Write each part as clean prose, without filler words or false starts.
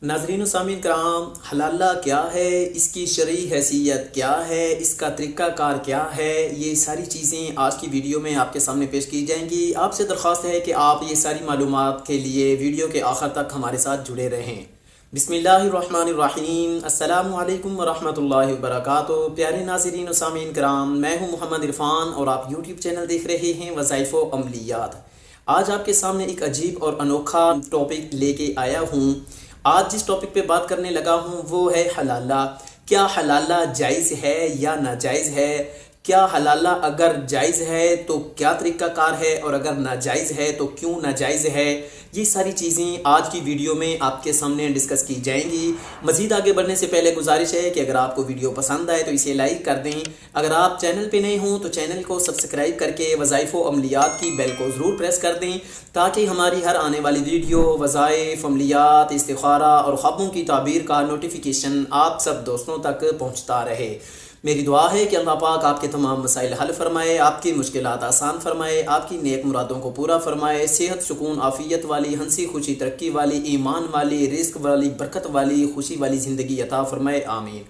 ناظرین و سامعین کرام، حلالہ کیا ہے، اس کی شرعی حیثیت کیا ہے، اس کا طریقہ کار کیا ہے، یہ ساری چیزیں آج کی ویڈیو میں آپ کے سامنے پیش کی جائیں گی۔ آپ سے درخواست ہے کہ آپ یہ ساری معلومات کے لیے ویڈیو کے آخر تک ہمارے ساتھ جڑے رہیں۔ بسم اللہ الرحمن الرحیم۔ السلام علیکم ورحمۃ اللہ وبرکاتہ۔ پیارے ناظرین و سامعین کرام، میں ہوں محمد عرفان اور آپ یوٹیوب چینل دیکھ رہے ہیں وظائف و عملیات۔ آج آپ کے سامنے ایک عجیب اور انوکھا ٹاپک لے کے آیا ہوں۔ آج جس ٹاپک پہ بات کرنے لگا ہوں وہ ہے حلالہ۔ کیا حلالہ جائز ہے یا ناجائز ہے؟ کیا حلالہ اگر جائز ہے تو کیا طریقہ کار ہے، اور اگر ناجائز ہے تو کیوں ناجائز ہے؟ یہ ساری چیزیں آج کی ویڈیو میں آپ کے سامنے ڈسکس کی جائیں گی۔ مزید آگے بڑھنے سے پہلے گزارش ہے کہ اگر آپ کو ویڈیو پسند آئے تو اسے لائک کر دیں۔ اگر آپ چینل پہ نئے ہوں تو چینل کو سبسکرائب کر کے وظائف و عملیات کی بیل کو ضرور پریس کر دیں، تاکہ ہماری ہر آنے والی ویڈیو، وظائف، عملیات، استخارہ اور خوابوں کی تعبیر کا نوٹیفیکیشن آپ سب دوستوں تک پہنچتا رہے۔ میری دعا ہے کہ اللہ پاک آپ کے تمام مسائل حل فرمائے، آپ کی مشکلات آسان فرمائے، آپ کی نیک مرادوں کو پورا فرمائے، صحت، سکون، عافیت والی، ہنسی خوشی، ترقی والی، ایمان والی، رزق والی، برکت والی، خوشی والی زندگی عطا فرمائے، آمین۔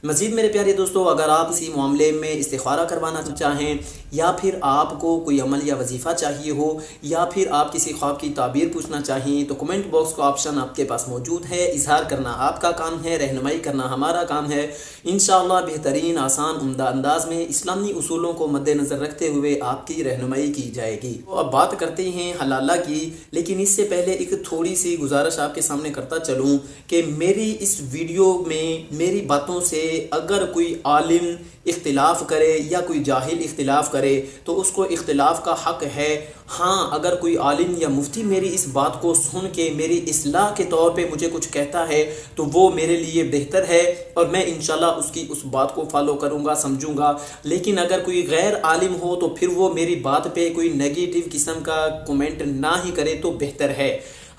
مزید میرے پیارے دوستو، اگر آپ اسی معاملے میں استخارہ کروانا چاہیں، یا پھر آپ کو کوئی عمل یا وظیفہ چاہیے ہو، یا پھر آپ کسی خواب کی تعبیر پوچھنا چاہیں، تو کمنٹ باکس کا آپشن آپ کے پاس موجود ہے۔ اظہار کرنا آپ کا کام ہے، رہنمائی کرنا ہمارا کام ہے۔ انشاءاللہ بہترین، آسان، عمدہ انداز میں اسلامی اصولوں کو مد نظر رکھتے ہوئے آپ کی رہنمائی کی جائے گی۔ تو اب بات کرتے ہیں حلالہ کی، لیکن اس سے پہلے ایک تھوڑی سی گزارش آپ کے سامنے کرتا چلوں کہ میری اس ویڈیو میں میری باتوں سے اگر کوئی عالم اختلاف کرے یا کوئی جاہل اختلاف کرے تو اس کو اختلاف کا حق ہے۔ ہاں، اگر کوئی عالم یا مفتی میری اس بات کو سن کے میری اصلاح کے طور پہ مجھے کچھ کہتا ہے تو وہ میرے لیے بہتر ہے، اور میں انشاءاللہ اس بات کو فالو کروں گا، سمجھوں گا۔ لیکن اگر کوئی غیر عالم ہو تو پھر وہ میری بات پہ کوئی نیگیٹو قسم کا کومنٹ نہ ہی کرے تو بہتر ہے۔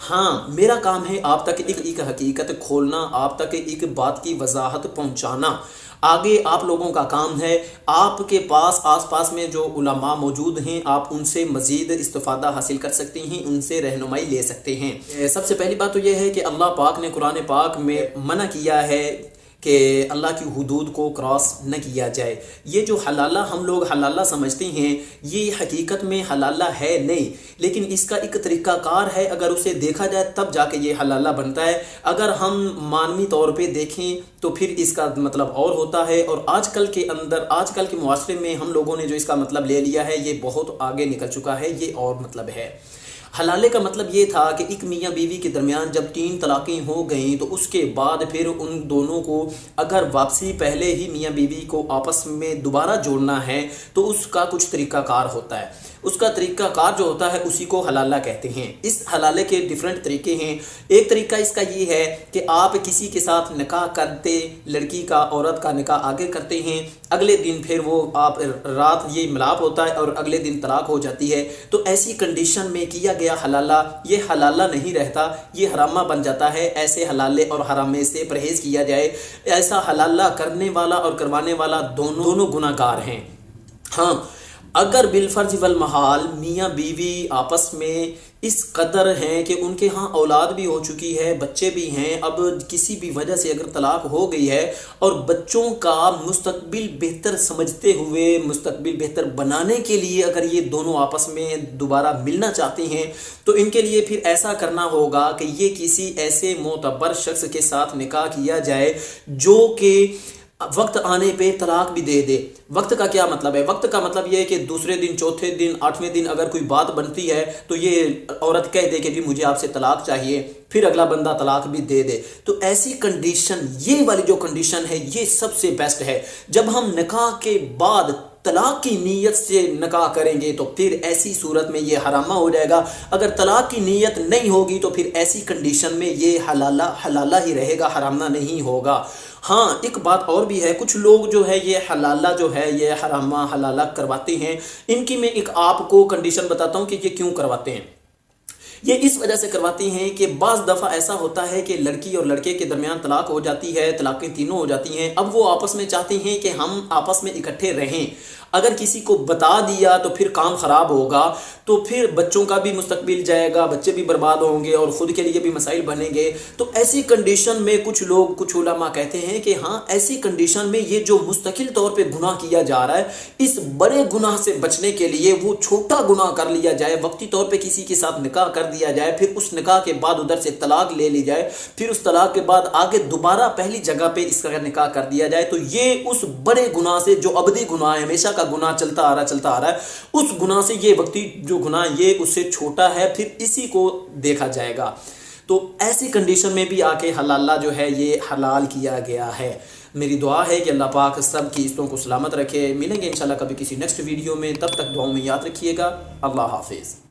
ہاں، میرا کام ہے آپ تک ایک حقیقت کھولنا، آپ تک ایک بات کی وضاحت پہنچانا۔ آگے آپ لوگوں کا کام ہے، آپ کے پاس آس پاس میں جو علماء موجود ہیں آپ ان سے مزید استفادہ حاصل کر سکتے ہیں، ان سے رہنمائی لے سکتے ہیں۔ سب سے پہلی بات تو یہ ہے کہ اللہ پاک نے قرآن پاک میں منع کیا ہے کہ اللہ کی حدود کو کراس نہ کیا جائے۔ یہ جو حلالہ ہم لوگ حلالہ سمجھتے ہیں، یہ حقیقت میں حلالہ ہے نہیں، لیکن اس کا ایک طریقہ کار ہے۔ اگر اسے دیکھا جائے تب جا کے یہ حلالہ بنتا ہے۔ اگر ہم معنوی طور پہ دیکھیں تو پھر اس کا مطلب اور ہوتا ہے، اور آج کل کے معاشرے میں ہم لوگوں نے جو اس کا مطلب لے لیا ہے یہ بہت آگے نکل چکا ہے، یہ اور مطلب ہے۔ حلالے کا مطلب یہ تھا کہ ایک میاں بیوی کے درمیان جب 3 طلاقیں ہو گئیں تو اس کے بعد پھر ان دونوں کو اگر واپسی پہلے ہی میاں بیوی کو آپس میں دوبارہ جوڑنا ہے تو اس کا کچھ طریقہ کار ہوتا ہے۔ اس کا طریقہ کار جو ہوتا ہے اسی کو حلالہ کہتے ہیں۔ اس حلالے کے ڈیفرنٹ طریقے ہیں۔ ایک طریقہ اس کا یہ ہے کہ آپ کسی کے ساتھ نکاح کرتے، لڑکی کا عورت کا نکاح آگے کرتے ہیں، اگلے دن پھر وہ آپ رات یہ ملاپ ہوتا ہے اور اگلے دن طلاق ہو جاتی ہے، تو ایسی کنڈیشن میں کیا گیا حلالہ یہ حلالہ نہیں رہتا، یہ حرامہ بن جاتا ہے۔ ایسے حلالے اور حرامے سے پرہیز کیا جائے۔ ایسا حلالہ کرنے والا اور کروانے والا دونوں گناہ گار ہیں۔ ہاں، اگر بالفرض والمحال میاں بیوی آپس میں اس قدر ہیں کہ ان کے ہاں اولاد بھی ہو چکی ہے، بچے بھی ہیں، اب کسی بھی وجہ سے اگر طلاق ہو گئی ہے اور بچوں کا مستقبل بہتر سمجھتے ہوئے، مستقبل بہتر بنانے کے لیے اگر یہ دونوں آپس میں دوبارہ ملنا چاہتے ہیں تو ان کے لیے پھر ایسا کرنا ہوگا کہ یہ کسی ایسے معتبر شخص کے ساتھ نکاح کیا جائے جو کہ وقت آنے پہ طلاق بھی دے دے۔ وقت کا کیا مطلب ہے؟ وقت کا مطلب یہ ہے کہ دوسرے دن، چوتھے دن، 8ویں دن اگر کوئی بات بنتی ہے تو یہ عورت کہہ دے کہ جی مجھے آپ سے طلاق چاہیے، پھر اگلا بندہ طلاق بھی دے دے۔ تو ایسی کنڈیشن، یہ والی جو کنڈیشن ہے یہ سب سے بیسٹ ہے۔ جب ہم نکاح کے بعد طلاق کی نیت سے نکاح کریں گے تو پھر ایسی صورت میں یہ حرامہ ہو جائے گا۔ اگر طلاق کی نیت نہیں ہوگی تو پھر ایسی کنڈیشن میں یہ حلالہ ہی رہے گا، حرامہ نہیں ہوگا۔ ہاں، ایک بات اور بھی ہے، کچھ لوگ جو ہے یہ حلالہ جو ہے یہ حرامہ حلالہ کرواتے ہیں۔ ان کی میں ایک آپ کو کنڈیشن بتاتا ہوں کہ یہ کیوں کرواتے ہیں۔ یہ اس وجہ سے کرواتے ہیں کہ بعض دفعہ ایسا ہوتا ہے کہ لڑکی اور لڑکے کے درمیان طلاق ہو جاتی ہے، طلاقیں تینوں ہو جاتی ہیں، اب وہ آپس میں چاہتے ہیں کہ ہم آپس میں اکٹھے رہیں۔ اگر کسی کو بتا دیا تو پھر کام خراب ہوگا، تو پھر بچوں کا بھی مستقبل جائے گا، بچے بھی برباد ہوں گے اور خود کے لیے بھی مسائل بنیں گے۔ تو ایسی کنڈیشن میں کچھ لوگ، کچھ علماء کہتے ہیں کہ ہاں ایسی کنڈیشن میں یہ جو مستقل طور پہ گناہ کیا جا رہا ہے، اس بڑے گناہ سے بچنے کے لیے وہ چھوٹا گناہ کر لیا جائے، وقتی طور پہ کسی کے ساتھ نکاح کر دیا جائے، پھر اس نکاح کے بعد ادھر سے طلاق لے لی جائے، پھر اس طلاق کے بعد آگے دوبارہ پہلی جگہ پہ اس کا نکاح کر دیا جائے، تو یہ اس بڑے گناہ سے، جو ابدی گناہ ہے، ہمیشہ کا گناہ چلتا آ رہا ہے، اس گناہ سے یہ وقتی جو گناہ یہ اس سے چھوٹا ہے، پھر اسی کو دیکھا جائے گا۔ تو ایسی کنڈیشن میں بھی آ کے حلالہ جو ہے یہ حلال کیا گیا ہے۔ میری دعا ہے کہ اللہ پاک سب کی عزتوں کو سلامت رکھے۔ ملیں گے انشاءاللہ کبھی کسی نیکسٹ ویڈیو میں، تب تک دعاؤں میں یاد رکھیے گا۔ اللہ حافظ۔